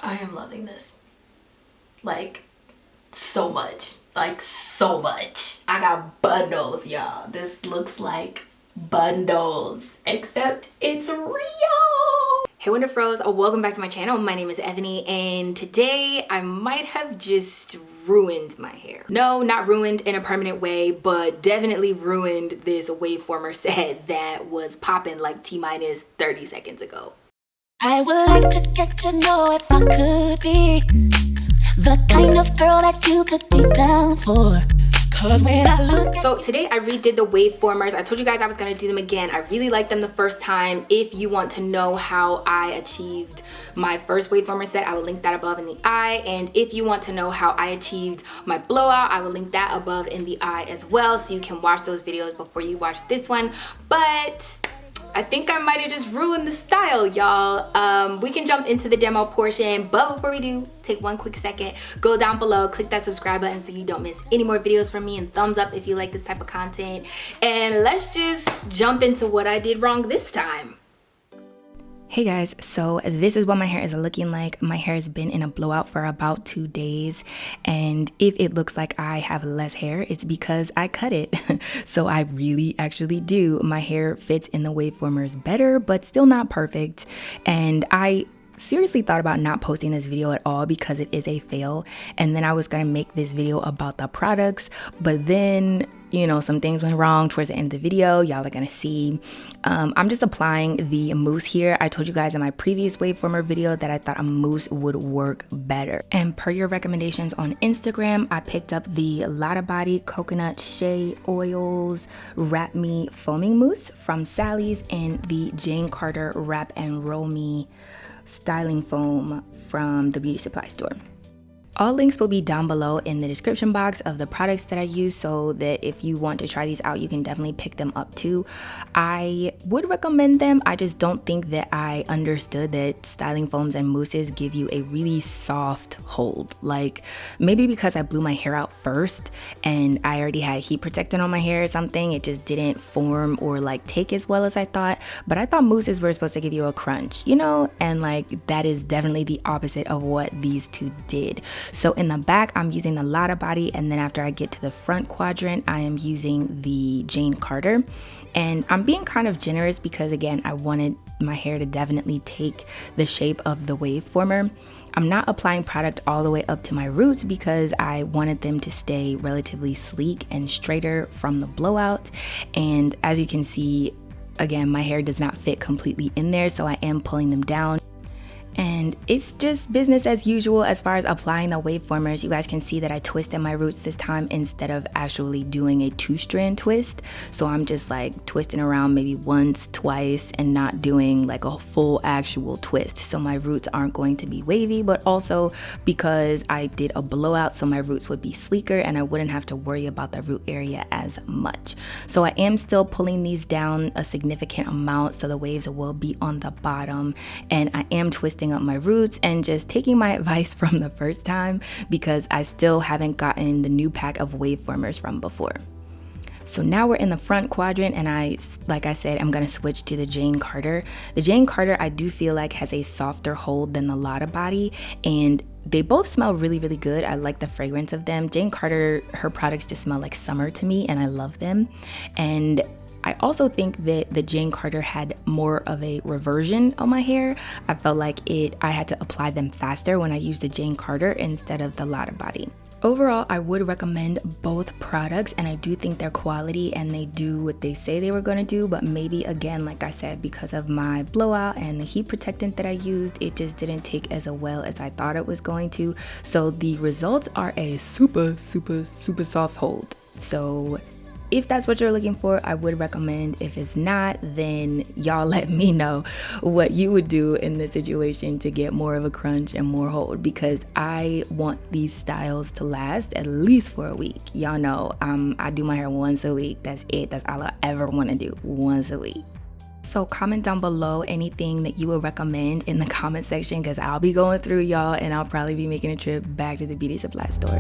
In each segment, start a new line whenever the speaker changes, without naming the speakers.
I am loving this. Like, so much. Like, so much. I got bundles, y'all. This looks like bundles. Except it's real. Hey Wonderfros, welcome back to my channel. My name is Evany, and today I might have just ruined my hair. No, not ruined in a permanent way, but definitely ruined this wave former set that was popping like T-minus 30 seconds ago.
I would like to get to know if I could be the kind of girl that you could be down for. Cause when I look
So today I redid the wave formers. I told you guys I was gonna do them again. I really liked them the first time. If you want to know how I achieved my first wave former set, I will link that above in the eye. And if you want to know how I achieved my blowout, I will link that above in the eye as well, so you can watch those videos before you watch this one. But I think I might have just ruined the style, y'all. We can jump into the demo portion, but before we do, take one quick second, go down below, click that subscribe button so you don't miss any more videos from me, and thumbs up if you like this type of content. And let's just jump into what I did wrong this time. Hey guys, so this is what my hair is looking like. My hair has been in a blowout for about 2 days, and if it looks like I have less hair, it's because I cut it. So I really actually do. My hair fits in the wave formers better, but still not perfect. And I seriously thought about not posting this video at all because it is a fail, and then I was gonna make this video about the products, but then you know, some things went wrong towards the end of the video. Y'all are gonna see. I'm just applying the mousse here. I told you guys in my previous wave former video that I thought a mousse would work better, and per your recommendations on Instagram, I picked up the Lotta Body Coconut Shea Oils Wrap Me Foaming Mousse from Sally's and the Jane Carter Wrap and Roll Me Styling Foam from the beauty supply store. All links will be down below in the description box of the products that I use, so that if you want to try these out, you can definitely pick them up too. I would recommend them. I just don't think that I understood that styling foams and mousses give you a really soft hold. Like, maybe because I blew my hair out first and I already had heat protectant on my hair or something, it just didn't form or like take as well as I thought. But I thought mousses were supposed to give you a crunch, you know, and like that is definitely the opposite of what these two did. So in the back, I'm using the Lotta Body, and then after I get to the front quadrant, I am using the Jane Carter. And I'm being kind of generous because, again, I wanted my hair to definitely take the shape of the wave former. I'm not applying product all the way up to my roots because I wanted them to stay relatively sleek and straighter from the blowout. And as you can see, again, my hair does not fit completely in there, so I am pulling them down. And it's just business as usual as far as applying the wave formers. You guys can see that I twisted my roots this time instead of actually doing a 2-strand twist. So I'm just like twisting around maybe once, twice, and not doing like a full actual twist. So my roots aren't going to be wavy, but also because I did a blowout, so my roots would be sleeker and I wouldn't have to worry about the root area as much. So I am still pulling these down a significant amount, so the waves will be on the bottom, and I am twisting up my roots and just taking my advice from the first time because I still haven't gotten the new pack of wave formers from before. So now we're in the front quadrant, and like I said, I'm gonna switch to the Jane Carter. The Jane Carter I do feel like has a softer hold than the Lotta Body, and they both smell really, really good. I like the fragrance of them. Jane Carter, her products just smell like summer to me, and I love them. And I also think that the Jane Carter had more of a reversion on my hair. I felt like I had to apply them faster when I used the Jane Carter instead of the Lotta Body. Overall, I would recommend both products, and I do think they're quality and they do what they say they were going to do, but maybe again, like I said, because of my blowout and the heat protectant that I used, it just didn't take as well as I thought it was going to. So the results are a super, super, super soft hold. So if that's what you're looking for, I would recommend. If it's not, then y'all let me know what you would do in this situation to get more of a crunch and more hold, because I want these styles to last at least for a week. Y'all know I do my hair once a week. That's it. That's all I ever want to do, once a week. So comment down below anything that you would recommend in the comment section, because I'll be going through y'all and I'll probably be making a trip back to the beauty supply store.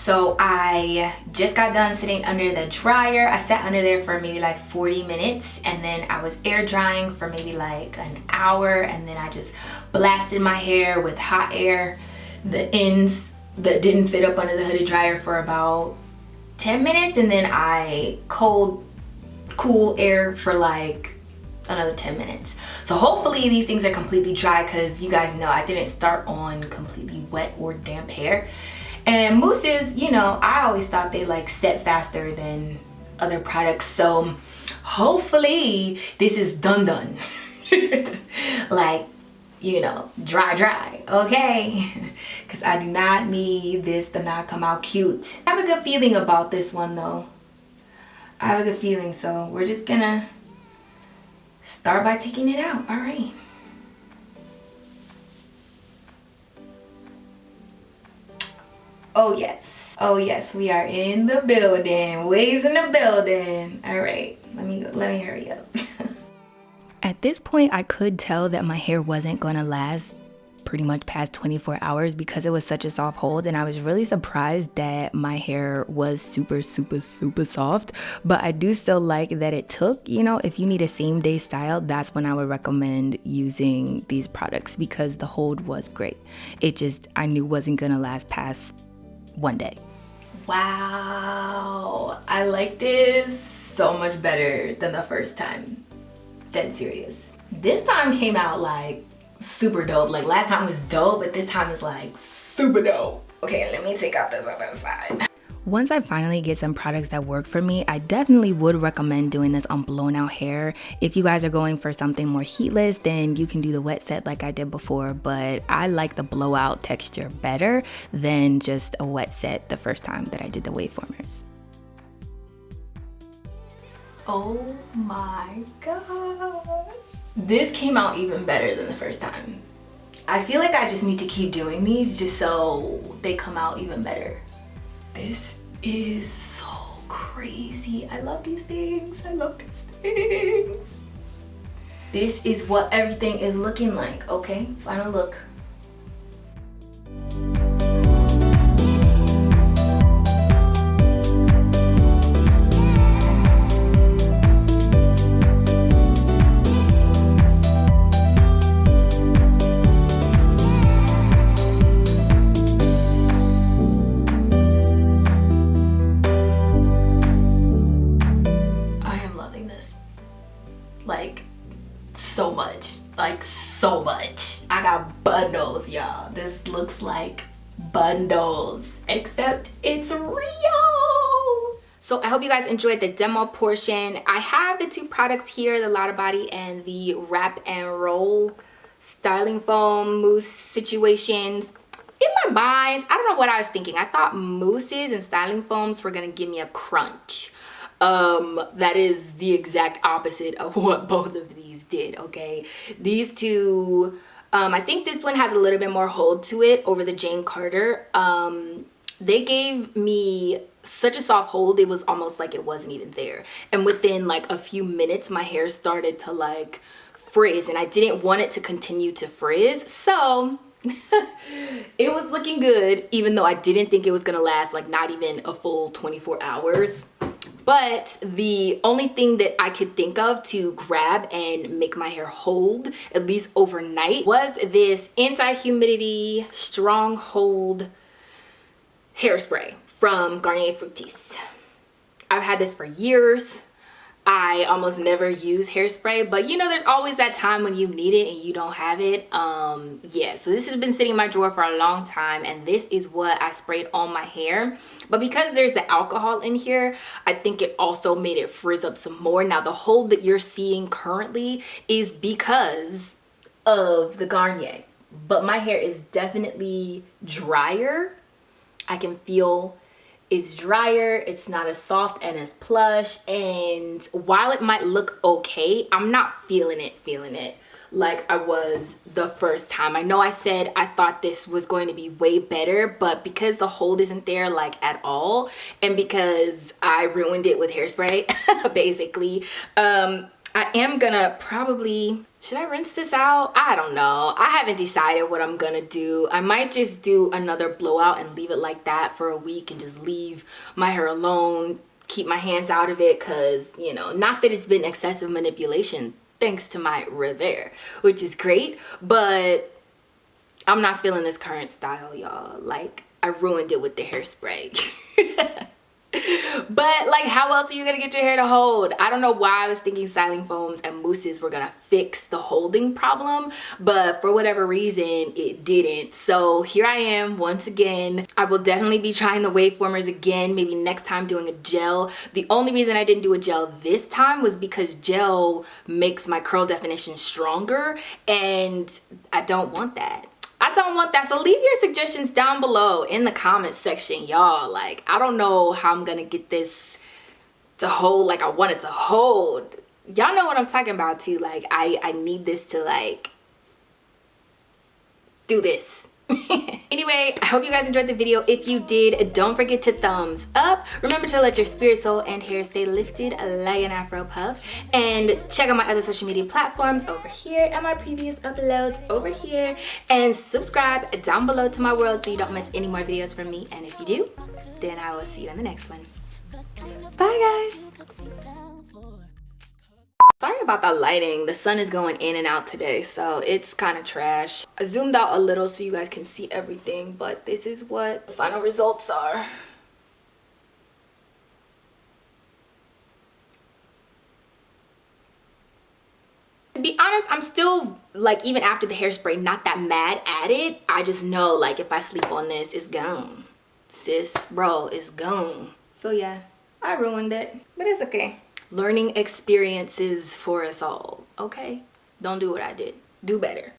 So I just got done sitting under the dryer. I sat under there for maybe like 40 minutes, and then I was air drying for maybe like an hour, and then I just blasted my hair with hot air, the ends that didn't fit up under the hooded dryer, for about 10 minutes, and then I cool air for like another 10 minutes. So hopefully these things are completely dry, because you guys know I didn't start on completely wet or damp hair. And mousses, you know, I always thought they like set faster than other products, so hopefully this is done like, you know, dry, okay? Because I do not need this to not come out cute. I have a good feeling about this one though. I have a good feeling, so we're just gonna start by taking it out. All right. Oh yes, we are in the building. Waves in the building. All right, let me hurry up. At this point, I could tell that my hair wasn't gonna last pretty much past 24 hours because it was such a soft hold, and I was really surprised that my hair was super soft. But I do still like that it took, you know, if you need a same day style, that's when I would recommend using these products, because the hold was great. It just, I knew wasn't gonna last past one day. Wow, I like this so much better than the first time. Dead serious. This time came out like super dope. Like last time was dope, but this time is like super dope. Okay, let me take out this other side. Once I finally get some products that work for me, I definitely would recommend doing this on blown out hair. If you guys are going for something more heatless, then you can do the wet set like I did before, but I like the blowout texture better than just a wet set the first time that I did the wave formers. Oh my gosh. This came out even better than the first time. I feel like I just need to keep doing these just so they come out even better. This is so crazy. I love these things. I love these things. This is what everything is looking like. Okay, final look. So much. I got bundles, y'all. This looks like bundles, except it's real. So I hope you guys enjoyed the demo portion. I have the two products here, the Lotta Body and the Wrap and Roll styling foam mousse situations. In my mind, I don't know what I was thinking. I thought mousses and styling foams were gonna give me a crunch. That is the exact opposite of what both of these did, okay? These two, I think this one has a little bit more hold to it over the Jane Carter. They gave me such a soft hold, it was almost like it wasn't even there. And within like a few minutes, my hair started to like frizz, and I didn't want it to continue to frizz. So it was looking good, even though I didn't think it was gonna last like not even a full 24 hours. But the only thing that I could think of to grab and make my hair hold, at least overnight, was this anti-humidity strong hold hairspray from Garnier Fructis. I've had this for years. I almost never use hairspray, but you know, there's always that time when you need it and you don't have it. Yeah, so this has been sitting in my drawer for a long time, and this is what I sprayed on my hair. But because there's the alcohol in here, I think it also made it frizz up some more. Now, the hold that you're seeing currently is because of the Garnier, but my hair is definitely drier. I can feel it's drier, it's not as soft and as plush, and while it might look okay, I'm not feeling it like I was the first time. I know I said I thought this was going to be way better, but because the hold isn't there like at all, and because I ruined it with hairspray, basically, I am gonna probably, should I rinse this out? I don't know. I haven't decided what I'm gonna do. I might just do another blowout and leave it like that for a week and just leave my hair alone, keep my hands out of it, because, you know, not that it's been excessive manipulation thanks to my Revere, which is great, but I'm not feeling this current style, y'all. Like, I ruined it with the hairspray. But like, how else are you gonna get your hair to hold? I don't know why I was thinking styling foams and mousses were gonna fix the holding problem, but for whatever reason it didn't. So here I am once again. I will definitely be trying the wave formers again, maybe next time doing a gel. The only reason I didn't do a gel this time was because gel makes my curl definition stronger, and I don't want that. I don't want that. So leave your suggestions down below in the comments section, y'all. Like, I don't know how I'm gonna get this to hold like I want it to hold. Y'all know what I'm talking about too. Like, I need this to like do this. Anyway, I hope you guys enjoyed the video. If you did, don't forget to thumbs up. Remember to let your spirit, soul, and hair stay lifted like an afro puff. And check out my other social media platforms over here and my previous uploads over here. And subscribe down below to my world so you don't miss any more videos from me. And if you do, then I will see you in the next one. Bye, guys. Sorry about the lighting. The sun is going in and out today, so it's kind of trash. I zoomed out a little so you guys can see everything, but this is what the final results are. To be honest, I'm still, like, even after the hairspray, not that mad at it. I just know, like, if I sleep on this, it's gone. Sis, bro, it's gone. So yeah, I ruined it, but it's okay. Learning experiences for us all, okay? Don't do what I did. Do better.